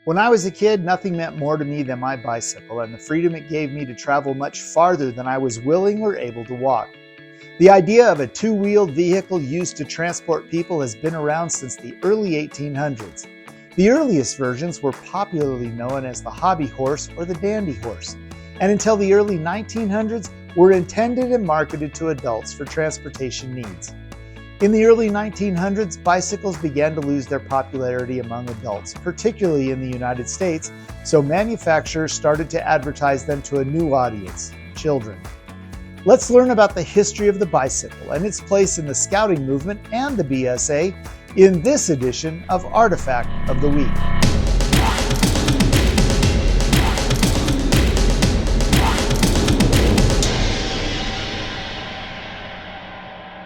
When I was a kid, nothing meant more to me than my bicycle and the freedom it gave me to travel much farther than I was willing or able to walk. The idea of a two-wheeled vehicle used to transport people has been around since the early 1800s. The earliest versions were popularly known as the hobby horse or the dandy horse, and until the early 1900s were intended and marketed to adults for transportation needs. In the early 1900s, bicycles began to lose their popularity among adults, particularly in the United States, so manufacturers started to advertise them to a new audience, children. Let's learn about the history of the bicycle and its place in the scouting movement and the BSA in this edition of Artifact of the Week.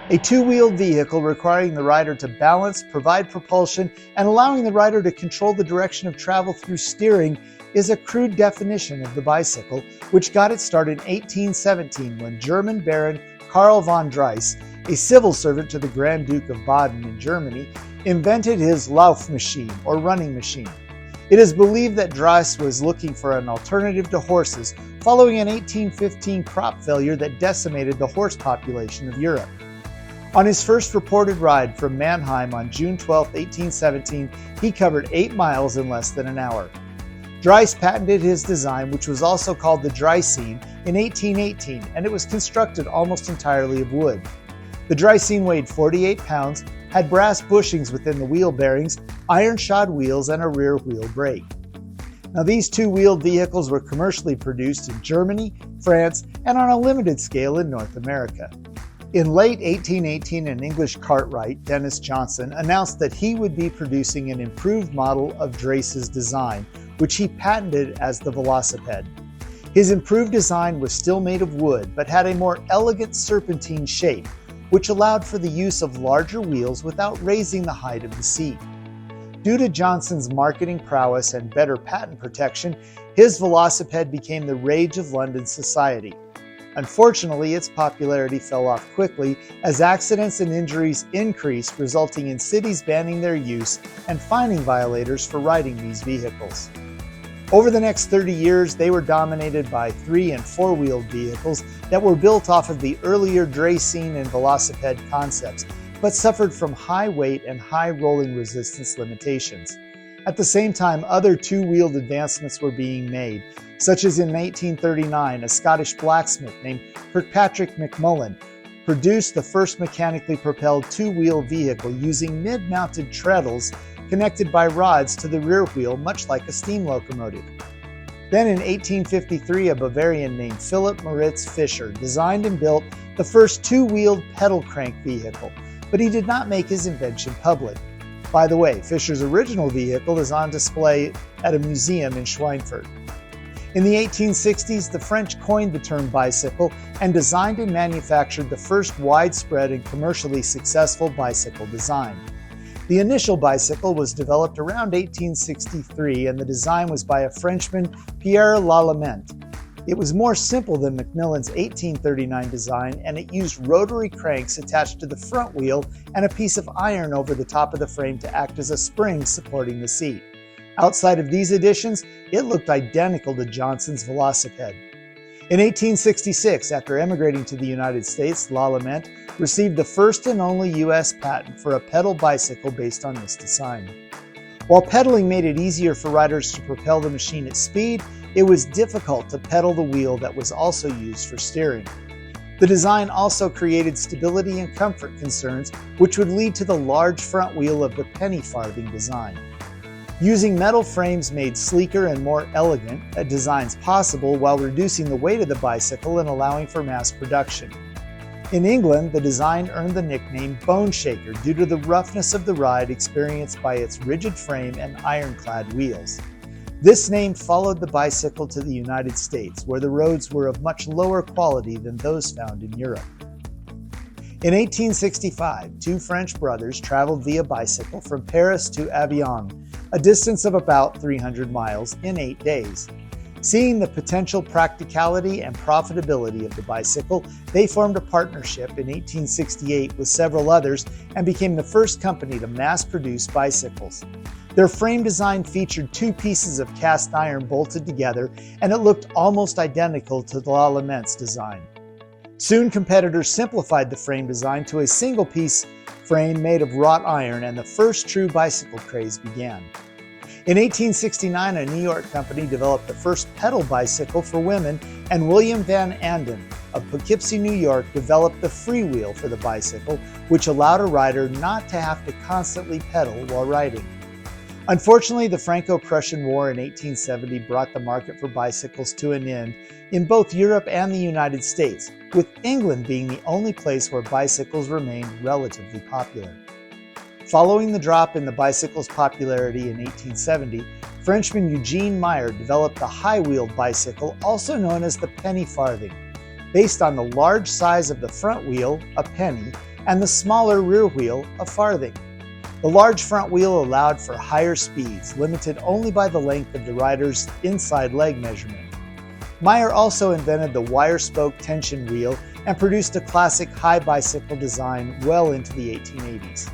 A two-wheeled vehicle requiring the rider to balance, provide propulsion, and allowing the rider to control the direction of travel through steering is a crude definition of the bicycle, which got its start in 1817 when German Baron Karl von Drais, a civil servant to the Grand Duke of Baden in Germany, invented his Laufmaschine, or running machine. It is believed that Drais was looking for an alternative to horses following an 1815 crop failure that decimated the horse population of Europe. On his first reported ride from Mannheim on June 12, 1817, he covered 8 miles in less than an hour. Drais patented his design, which was also called the Dreisine, in 1818, and it was constructed almost entirely of wood. The Dreisine weighed 48 pounds, had brass bushings within the wheel bearings, iron-shod wheels, and a rear wheel brake. Now, these two-wheeled vehicles were commercially produced in Germany, France, and on a limited scale in North America. In late 1818, an English cartwright, Dennis Johnson, announced that he would be producing an improved model of Drais's design, which he patented as the velocipede. His improved design was still made of wood, but had a more elegant serpentine shape, which allowed for the use of larger wheels without raising the height of the seat. Due to Johnson's marketing prowess and better patent protection, his velocipede became the rage of London society. Unfortunately, its popularity fell off quickly as accidents and injuries increased, resulting in cities banning their use and fining violators for riding these vehicles. Over the next 30 years, they were dominated by 3- and 4-wheeled vehicles that were built off of the earlier Dreisine and velocipede concepts, but suffered from high weight and high rolling resistance limitations. At the same time, other two-wheeled advancements were being made, such as in 1839, a Scottish blacksmith named Kirkpatrick McMullen produced the first mechanically propelled two-wheel vehicle using mid-mounted treadles connected by rods to the rear wheel, much like a steam locomotive. Then in 1853, a Bavarian named Philip Moritz Fischer designed and built the first two-wheeled pedal crank vehicle, but he did not make his invention public. By the way, Fischer's original vehicle is on display at a museum in Schweinfurt. In the 1860s, the French coined the term bicycle and designed and manufactured the first widespread and commercially successful bicycle design. The initial bicycle was developed around 1863, and the design was by a Frenchman, Pierre Lallemand. It was more simple than Macmillan's 1839 design, and it used rotary cranks attached to the front wheel and a piece of iron over the top of the frame to act as a spring supporting the seat. Outside of these additions, it looked identical to Johnson's velocipede. In 1866, after emigrating to the United States, Lallemand received the first and only U.S. patent for a pedal bicycle based on this design. While pedaling made it easier for riders to propel the machine at speed, it was difficult to pedal the wheel that was also used for steering. The design also created stability and comfort concerns, which would lead to the large front wheel of the penny farthing design. Using metal frames made sleeker and more elegant designs possible while reducing the weight of the bicycle and allowing for mass production. In England, the design earned the nickname Bone Shaker due to the roughness of the ride experienced by its rigid frame and ironclad wheels. This name followed the bicycle to the United States, where the roads were of much lower quality than those found in Europe. In 1865, two French brothers traveled via bicycle from Paris to Avignon, a distance of about 300 miles, in 8 days. Seeing the potential practicality and profitability of the bicycle, they formed a partnership in 1868 with several others and became the first company to mass-produce bicycles. Their frame design featured two pieces of cast iron bolted together, and it looked almost identical to the Lalemant's design. Soon, competitors simplified the frame design to a single-piece frame made of wrought iron, and the first true bicycle craze began. In 1869, a New York company developed the first pedal bicycle for women, and William Van Anden of Poughkeepsie, New York, developed the freewheel for the bicycle, which allowed a rider not to have to constantly pedal while riding. Unfortunately, the Franco-Prussian War in 1870 brought the market for bicycles to an end in both Europe and the United States, with England being the only place where bicycles remained relatively popular. Following the drop in the bicycle's popularity in 1870, Frenchman Eugene Meyer developed the high-wheeled bicycle, also known as the penny farthing, based on the large size of the front wheel, a penny, and the smaller rear wheel, a farthing. The large front wheel allowed for higher speeds, limited only by the length of the rider's inside leg measurement. Meyer also invented the wire-spoke tension wheel and produced a classic high bicycle design well into the 1880s.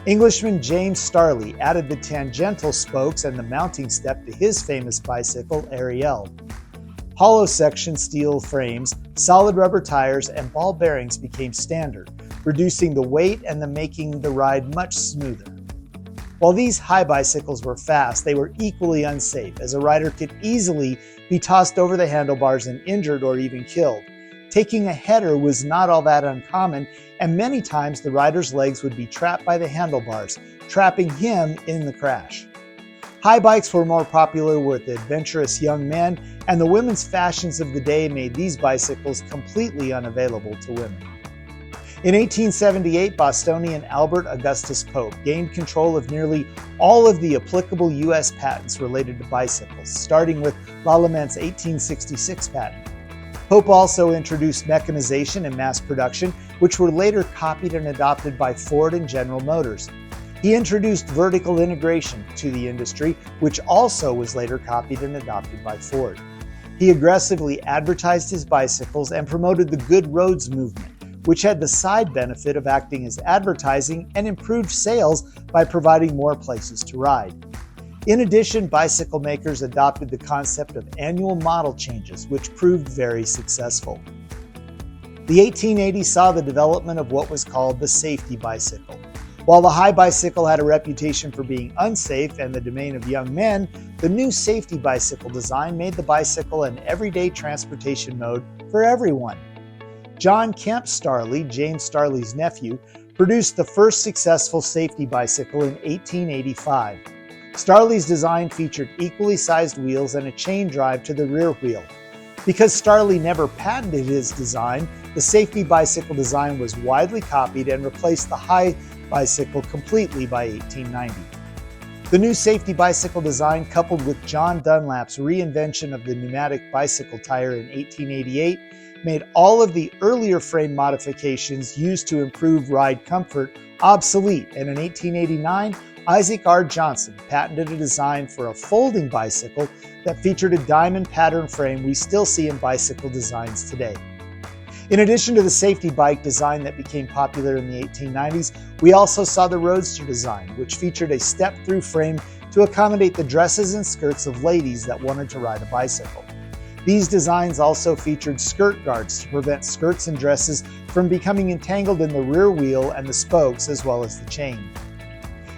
Englishman James Starley added the tangential spokes and the mounting step to his famous bicycle, Ariel. Hollow section steel frames, solid rubber tires, and ball bearings became standard, reducing the weight and making the ride much smoother. While these high bicycles were fast, they were equally unsafe, as a rider could easily be tossed over the handlebars and injured or even killed. Taking a header was not all that uncommon, and many times the rider's legs would be trapped by the handlebars, trapping him in the crash. High bikes were more popular with adventurous young men, and the women's fashions of the day made these bicycles completely unavailable to women. In 1878, Bostonian Albert Augustus Pope gained control of nearly all of the applicable U.S. patents related to bicycles, starting with Lalemant's 1866 patent. Pope also introduced mechanization and mass production, which were later copied and adopted by Ford and General Motors. He introduced vertical integration to the industry, which also was later copied and adopted by Ford. He aggressively advertised his bicycles and promoted the Good Roads movement, which had the side benefit of acting as advertising and improved sales by providing more places to ride. In addition, bicycle makers adopted the concept of annual model changes, which proved very successful. The 1880s saw the development of what was called the safety bicycle. While the high bicycle had a reputation for being unsafe and the domain of young men, the new safety bicycle design made the bicycle an everyday transportation mode for everyone. John Kemp Starley, James Starley's nephew, produced the first successful safety bicycle in 1885. Starley's design featured equally sized wheels and a chain drive to the rear wheel. Because Starley never patented his design, the safety bicycle design was widely copied and replaced the high bicycle completely by 1890. The new safety bicycle design, coupled with John Dunlap's reinvention of the pneumatic bicycle tire in 1888, made all of the earlier frame modifications used to improve ride comfort obsolete, and in 1889, Isaac R. Johnson patented a design for a folding bicycle that featured a diamond pattern frame we still see in bicycle designs today. In addition to the safety bike design that became popular in the 1890s, we also saw the Roadster design, which featured a step-through frame to accommodate the dresses and skirts of ladies that wanted to ride a bicycle. These designs also featured skirt guards to prevent skirts and dresses from becoming entangled in the rear wheel and the spokes, as well as the chain.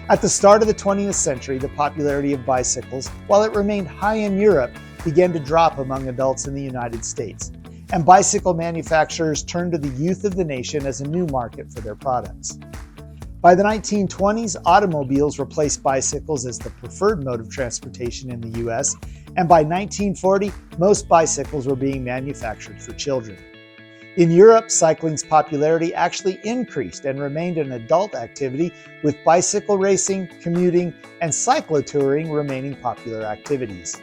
At the start of the 20th century, the popularity of bicycles, while it remained high in Europe, began to drop among adults in the United States, and bicycle manufacturers turned to the youth of the nation as a new market for their products. By the 1920s, automobiles replaced bicycles as the preferred mode of transportation in the U.S., and by 1940, most bicycles were being manufactured for children. In Europe, cycling's popularity actually increased and remained an adult activity, with bicycle racing, commuting, and cyclotouring remaining popular activities.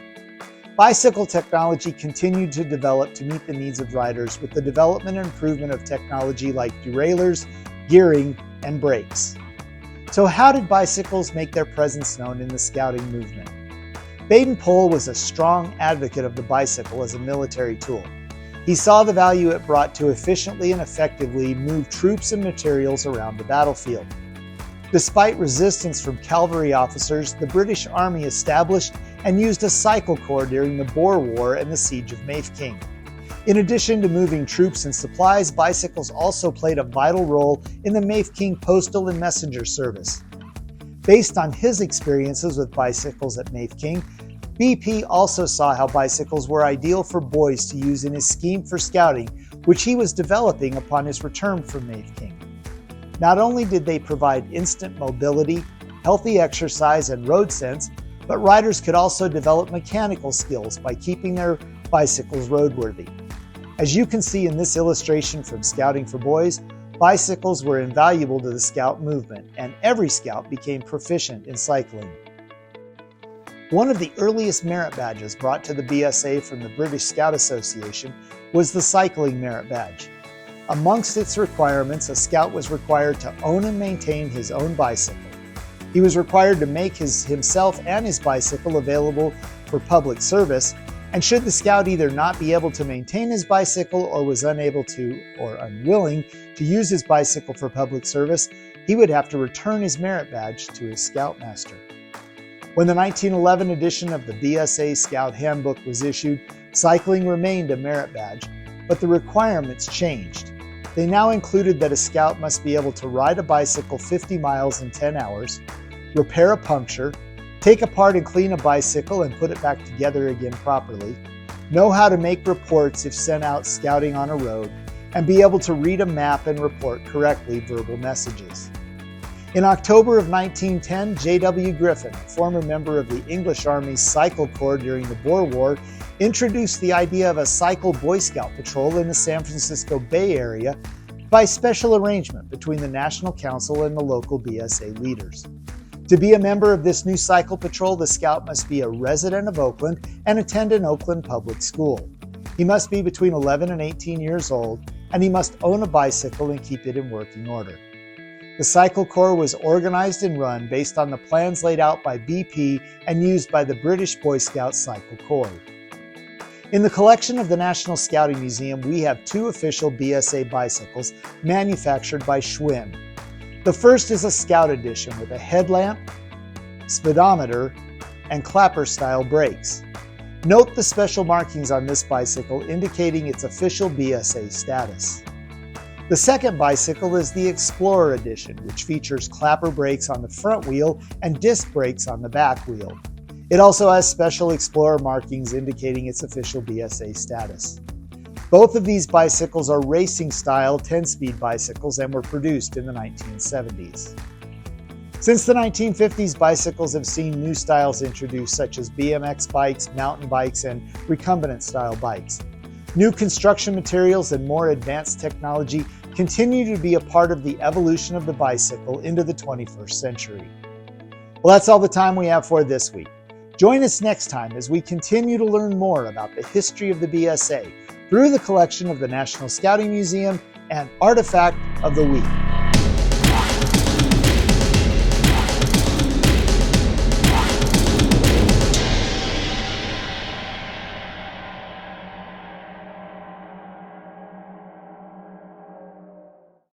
Bicycle technology continued to develop to meet the needs of riders with the development and improvement of technology like derailleurs, gearing, and brakes. So how did bicycles make their presence known in the scouting movement? Baden Powell was a strong advocate of the bicycle as a military tool. He saw the value it brought to efficiently and effectively move troops and materials around the battlefield. Despite resistance from cavalry officers, the British Army established and used a cycle corps during the Boer War and the Siege of Mafeking. In addition to moving troops and supplies, bicycles also played a vital role in the Mafeking postal and messenger service. Based on his experiences with bicycles at Mafeking, BP also saw how bicycles were ideal for boys to use in his scheme for scouting, which he was developing upon his return from Mafeking. Not only did they provide instant mobility, healthy exercise, and road sense, but riders could also develop mechanical skills by keeping their bicycles roadworthy. As you can see in this illustration from Scouting for Boys, bicycles were invaluable to the scout movement, and every scout became proficient in cycling. One of the earliest merit badges brought to the BSA from the British Scout Association was the Cycling Merit Badge. Amongst its requirements, a scout was required to own and maintain his own bicycle. He was required to make himself and his bicycle available for public service, and should the scout either not be able to maintain his bicycle or was unable to or unwilling to use his bicycle for public service, he would have to return his merit badge to his scoutmaster. When the 1911 edition of the BSA Scout Handbook was issued, cycling remained a merit badge, but the requirements changed. They now included that a scout must be able to ride a bicycle 50 miles in 10 hours, repair a puncture, take apart and clean a bicycle and put it back together again properly, know how to make reports if sent out scouting on a road, and be able to read a map and report correctly verbal messages. In October of 1910, J.W. Griffin, a former member of the English Army's Cycle Corps during the Boer War, introduced the idea of a cycle Boy Scout patrol in the San Francisco Bay Area by special arrangement between the National Council and the local BSA leaders. To be a member of this new cycle patrol, the scout must be a resident of Oakland and attend an Oakland public school. He must be between 11 and 18 years old, and he must own a bicycle and keep it in working order. The Cycle Corps was organized and run based on the plans laid out by BP and used by the British Boy Scout Cycle Corps. In the collection of the National Scouting Museum, we have two official BSA bicycles manufactured by Schwinn. The first is a Scout edition with a headlamp, speedometer, and clapper-style brakes. Note the special markings on this bicycle indicating its official BSA status. The second bicycle is the Explorer edition, which features clapper brakes on the front wheel and disc brakes on the back wheel. It also has special Explorer markings indicating its official BSA status. Both of these bicycles are racing-style 10-speed bicycles and were produced in the 1970s. Since the 1950s, bicycles have seen new styles introduced such as BMX bikes, mountain bikes, and recumbent-style bikes. New construction materials and more advanced technology continue to be a part of the evolution of the bicycle into the 21st century. Well, that's all the time we have for this week. Join us next time as we continue to learn more about the history of the BSA through the collection of the National Scouting Museum and Artifact of the Week.